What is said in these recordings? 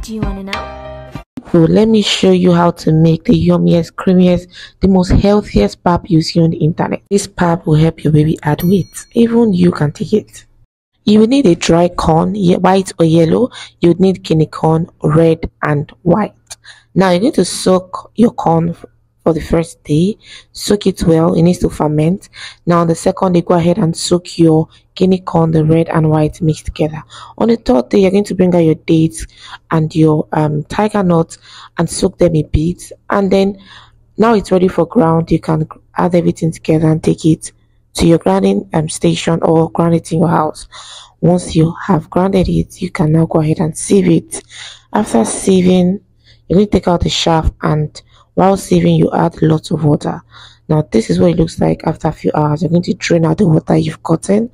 Do you want to know? So let me show you how to make the yummiest, creamiest, the most healthiest pap you see on the internet. This pap will help your baby add weight. Even you can take it. You will need a dry corn, white or yellow. You would need guinea corn, red and white. Now you're going to soak your corn for the first day. Soak it well. It needs to ferment. Now on the second day, go ahead and soak your guinea corn, the red and white mixed together. On the third day, you're going to bring out your dates and your tiger nuts and soak them a bit. And then now it's ready for ground. You can add everything together and take it to your grinding station or grind it in your house. Once you have grounded it, you can now go ahead and sieve it. After sieving, you're going to take out the chaff, and while sieving, you add lots of water. Now this is what it looks like after a few hours. You're going to drain out the water you've gotten,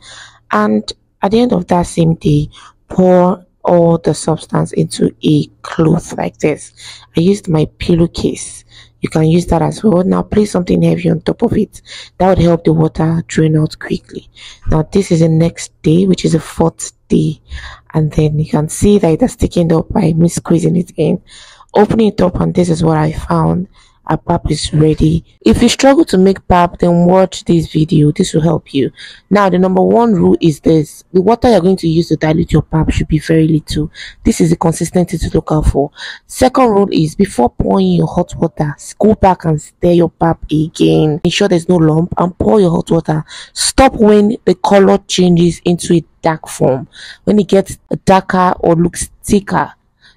and at the end of that same day, pour all the substance into a cloth like this. I used my pillowcase. You can use that as well. Now place something heavy on top of it. That would help the water drain out quickly. Now this is the next day, which is the fourth day, and then you can see that it has thickened up by me squeezing it in. Opening it up, and this is what I found. Our pap is ready. If you struggle to make pap, then watch this video. This will help you. Now the number one rule is this: the water you're going to use to dilute your pap should be very little. This is the consistency to look out for. Second rule is, before pouring your hot water, go back and stir your pap again. Ensure there's no lump, and pour your hot water. Stop when the color changes into a dark form. When it gets darker or looks thicker,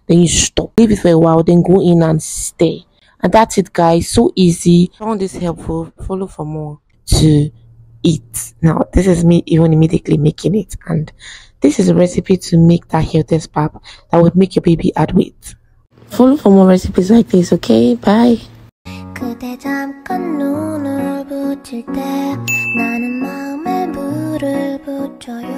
then you stop. Leave it for a while, then go in and stir. And that's it, guys. So easy. If you found this helpful, follow for more to eat. Now this is me even immediately making it, and this is a recipe to make that healthiest pap that would make your baby add weight. Follow for more recipes like this. Okay, bye. 그대 잠깐 눈을 붙일 때 나는 마음에 불을 붙여요.